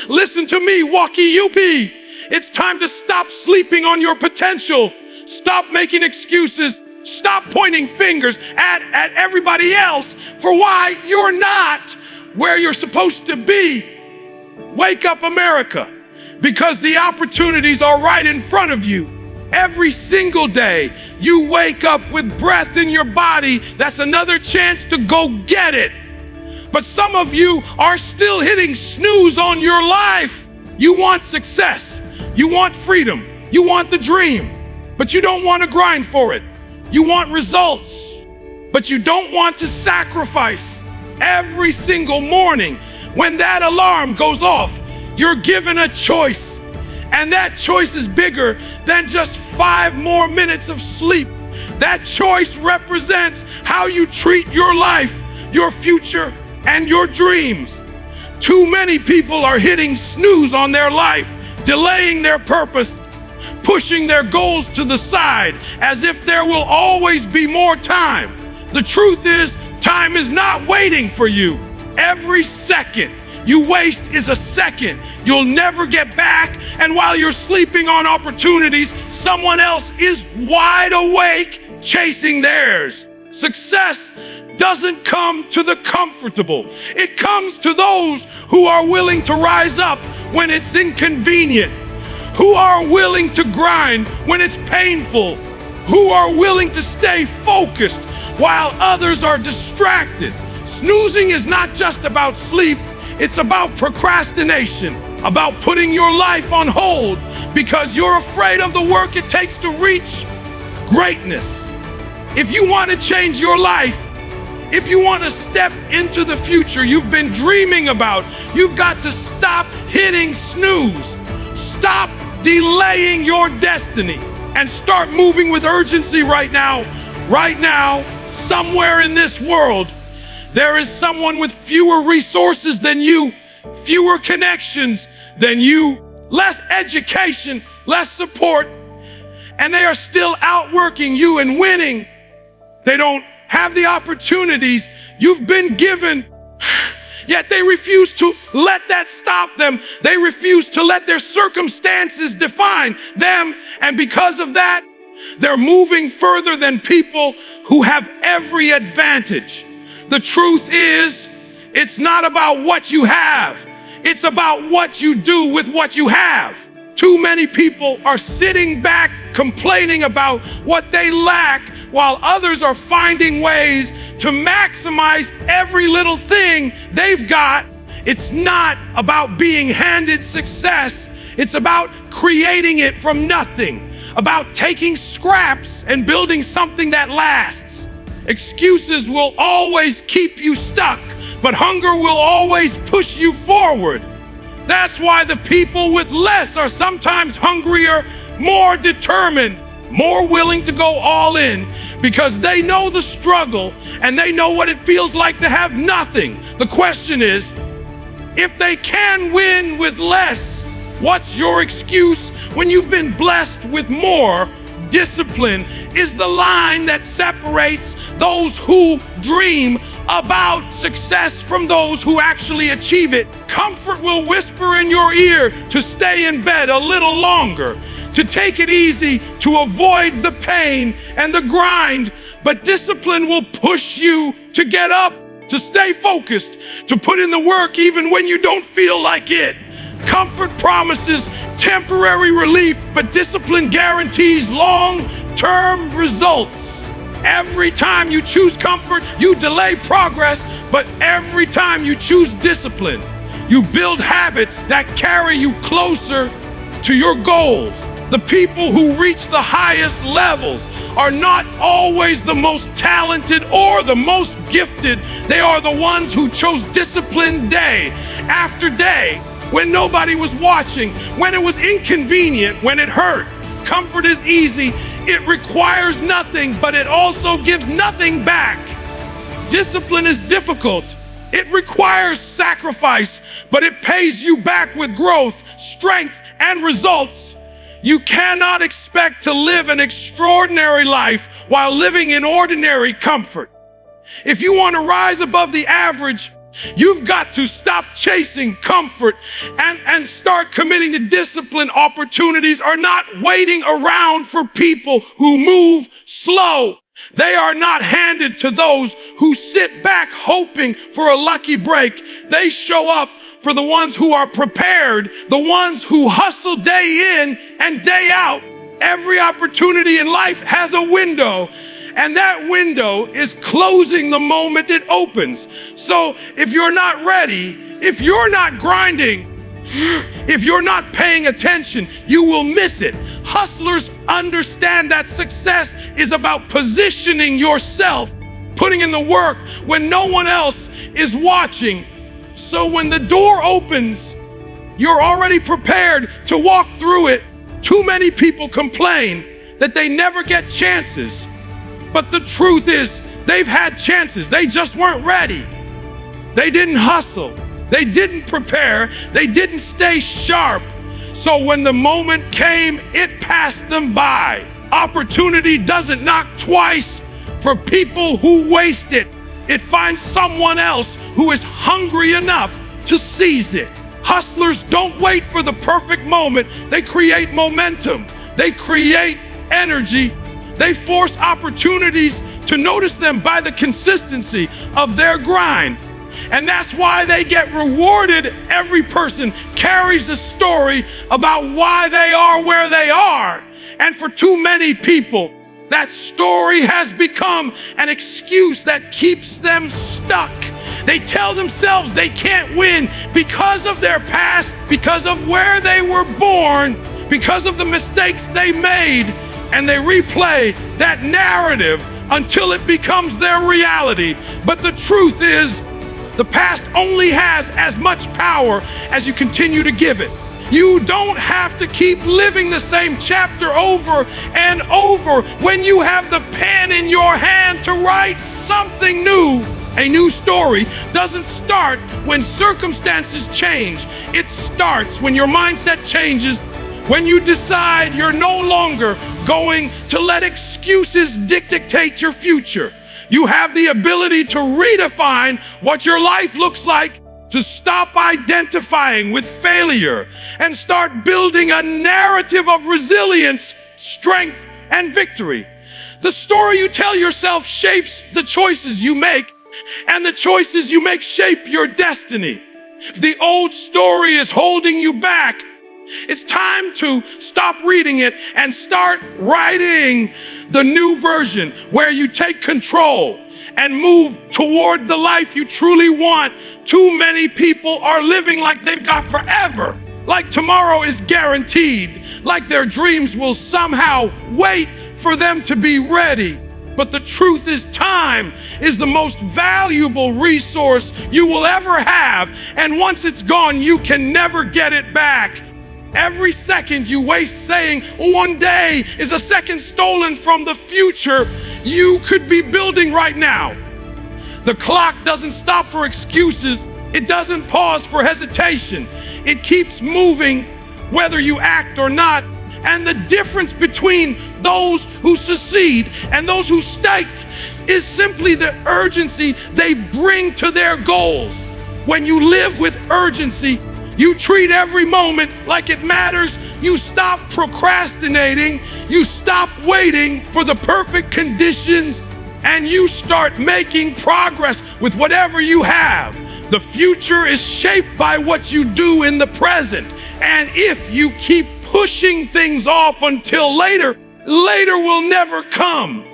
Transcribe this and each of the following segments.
Listen to me, walkie youpie. It's time to stop sleeping on your potential. Stop making excuses. Stop pointing fingers at everybody else for why you're not where you're supposed to be. Wake up, America, because the opportunities are right in front of you. Every single day you wake up with breath in your body, that's another chance to go get it. But some of you are still hitting snooze on your life. You want success, you want freedom, you want the dream, but you don't want to grind for it. You want results, but you don't want to sacrifice. Every single morning when that alarm goes off, you're given a choice, and that choice is bigger than just 5 more minutes of sleep. That choice represents how you treat your life, your future, and your dreams. Too many people are hitting snooze on their life, delaying their purpose, pushing their goals to the side as if there will always be more time. The truth is, time is not waiting for you. Every second you waste is a second you'll never get back, and while you're sleeping on opportunities, someone else is wide awake chasing theirs. Success doesn't come to the comfortable. It comes to those who are willing to rise up when it's inconvenient, who are willing to grind when it's painful, who are willing to stay focused while others are distracted. Snoozing is not just about sleep, it's about procrastination, about putting your life on hold because you're afraid of the work it takes to reach greatness. If you want to change your life, if you want to step into the future you've been dreaming about, you've got to stop hitting snooze. Stop delaying your destiny and start moving with urgency right now. Right now, somewhere in this world, there is someone with fewer resources than you, fewer connections than you, less education, less support, and they are still outworking you and winning. They don't have the opportunities you've been given, yet they refuse to let that stop them. They refuse to let their circumstances define them, and because of that, they're moving further than people who have every advantage. The truth is, it's not about what you have. It's about what you do with what you have. Too many people are sitting back complaining about what they lack while others are finding ways to maximize every little thing they've got. It's not about being handed success. It's about creating it from nothing, about taking scraps and building something that lasts. Excuses will always keep you stuck, but hunger will always push you forward. That's why the people with less are sometimes hungrier, more determined, more willing to go all in, because they know the struggle and they know what it feels like to have nothing. The question is, if they can win with less, what's your excuse when you've been blessed with more? Discipline is the line that separates those who dream about success from those who actually achieve it. Comfort will whisper in your ear to stay in bed a little longer, to take it easy, to avoid the pain and the grind. But discipline will push you to get up, to stay focused, to put in the work even when you don't feel like it. Comfort promises temporary relief, but discipline guarantees long-term results. Every time you choose comfort, you delay progress, but every time you choose discipline, you build habits that carry you closer to your goals. The people who reach the highest levels are not always the most talented or the most gifted. They are the ones who chose discipline day after day, when nobody was watching, when it was inconvenient, when it hurt. Comfort is easy. It requires nothing, but it also gives nothing back. Discipline is difficult. It requires sacrifice, but it pays you back with growth, strength, and results. You cannot expect to live an extraordinary life while living in ordinary comfort. If you want to rise above the average, You've got to stop chasing comfort and start committing to discipline. Opportunities are not waiting around for people who move slow. They are not handed to those who sit back hoping for a lucky break. They show up for the ones who are prepared, the ones who hustle day in and day out. Every opportunity in life has a window, and that window is closing the moment it opens. So if you're not ready, if you're not grinding, if you're not paying attention, you will miss it. Hustlers understand that success is about positioning yourself, putting in the work when no one else is watching. So when the door opens, you're already prepared to walk through it. Too many people complain that they never get chances. But the truth is, they've had chances. They just weren't ready. They didn't hustle. They didn't prepare. They didn't stay sharp. So when the moment came, it passed them by. Opportunity doesn't knock twice for people who waste it. It finds someone else who is hungry enough to seize it. Hustlers don't wait for the perfect moment. They create momentum. They create energy. They force opportunities to notice them by the consistency of their grind. And that's why they get rewarded. Every person carries a story about why they are where they are. And for too many people, that story has become an excuse that keeps them stuck. They tell themselves they can't win because of their past, because of where they were born, because of the mistakes they made, and they replay that narrative until it becomes their reality. But the truth is, the past only has as much power as you continue to give it. You don't have to keep living the same chapter over and over when you have the pen in your hand to write something new. A new story doesn't start when circumstances change. It starts when your mindset changes, when you decide you're no longer going to let excuses dictate your future. You have the ability to redefine what your life looks like, to stop identifying with failure and start building a narrative of resilience, strength, and victory. The story you tell yourself shapes the choices you make, and the choices you make shape your destiny. If the old story is holding you back, it's time to stop reading it and start writing the new version where you take control and move toward the life you truly want. Too many people are living like they've got forever, like tomorrow is guaranteed, like their dreams will somehow wait for them to be ready. But the truth is, time is the most valuable resource you will ever have. And once it's gone, you can never get it back. Every second you waste saying one day is a second stolen from the future you could be building right now. The clock doesn't stop for excuses. It doesn't pause for hesitation. It keeps moving whether you act or not. And the difference between those who succeed and those who stay is simply the urgency they bring to their goals. When you live with urgency, you treat every moment like it matters. You stop procrastinating. You stop waiting for the perfect conditions, and you start making progress with whatever you have. The future is shaped by what you do in the present. And if you keep pushing things off until later, later will never come.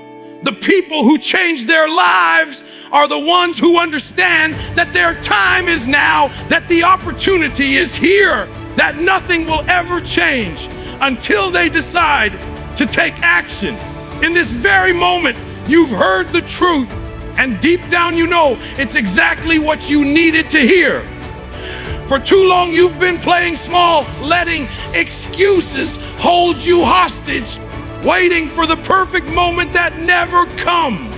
The people who change their lives are the ones who understand that their time is now, that the opportunity is here, that nothing will ever change until they decide to take action. In this very moment, you've heard the truth, and deep down you know it's exactly what you needed to hear. For too long you've been playing small, letting excuses hold you hostage, waiting for the perfect moment that never comes.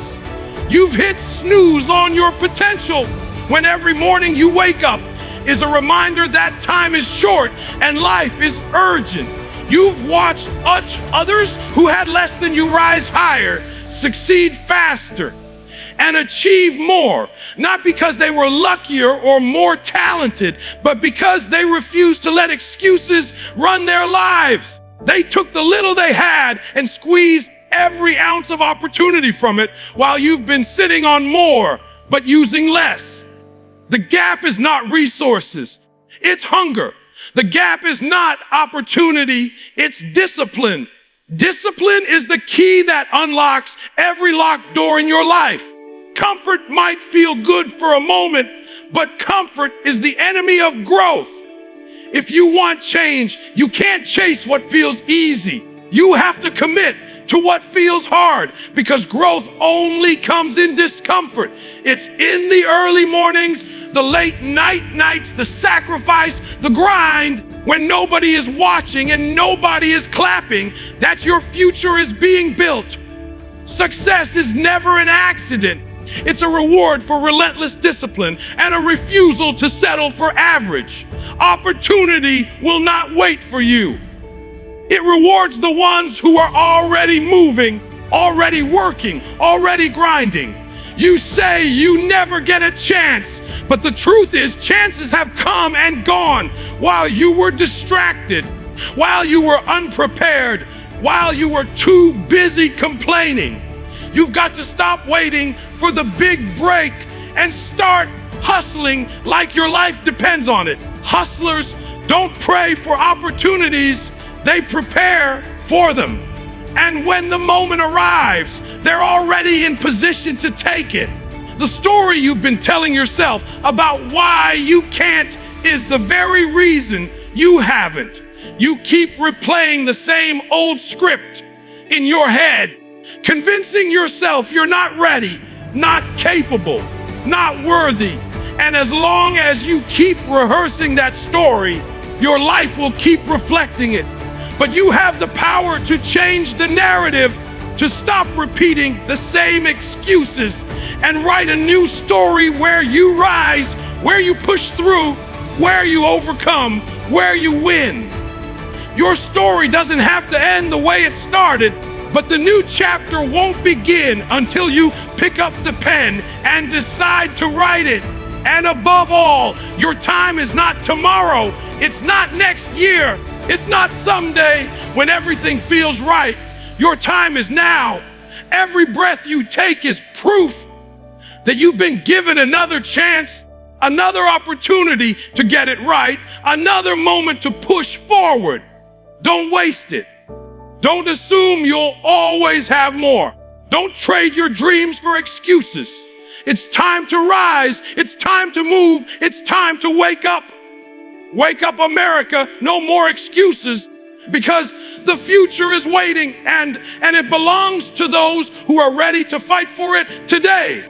You've hit snooze on your potential when every morning you wake up is a reminder that time is short and life is urgent. You've watched others who had less than you rise higher, succeed faster, and achieve more, not because they were luckier or more talented, but because they refused to let excuses run their lives. They took the little they had and squeezed every ounce of opportunity from it, while you've been sitting on more, but using less. The gap is not resources, it's hunger. The gap is not opportunity, it's discipline. Discipline is the key that unlocks every locked door in your life. Comfort might feel good for a moment, but comfort is the enemy of growth. If you want change, you can't chase what feels easy. You have to commit to what feels hard, because growth only comes in discomfort. It's in the early mornings, the late nights, the sacrifice, the grind, when nobody is watching and nobody is clapping, that your future is being built. Success is never an accident. It's a reward for relentless discipline and a refusal to settle for average. Opportunity will not wait for you. It rewards the ones who are already moving, already working, already grinding. You say you never get a chance, but the truth is chances have come and gone while you were distracted, while you were unprepared, while you were too busy complaining. You've got to stop waiting for the big break and start hustling like your life depends on it. Hustlers don't pray for opportunities, they prepare for them. And when the moment arrives, they're already in position to take it. The story you've been telling yourself about why you can't is the very reason you haven't. You keep replaying the same old script in your head, convincing yourself you're not ready, not capable, not worthy. And as long as you keep rehearsing that story, your life will keep reflecting it. But you have the power to change the narrative, to stop repeating the same excuses and write a new story where you rise, where you push through, where you overcome, where you win. Your story doesn't have to end the way it started, but the new chapter won't begin until you pick up the pen and decide to write it. And above all, your time is not tomorrow, it's not next year, it's not someday when everything feels right. Your time is now. Every breath you take is proof that you've been given another chance, another opportunity to get it right, another moment to push forward. Don't waste it. Don't assume you'll always have more. Don't trade your dreams for excuses. It's time to rise. It's time to move. It's time to wake up. Wake up, America. No more excuses, because the future is waiting and it belongs to those who are ready to fight for it today.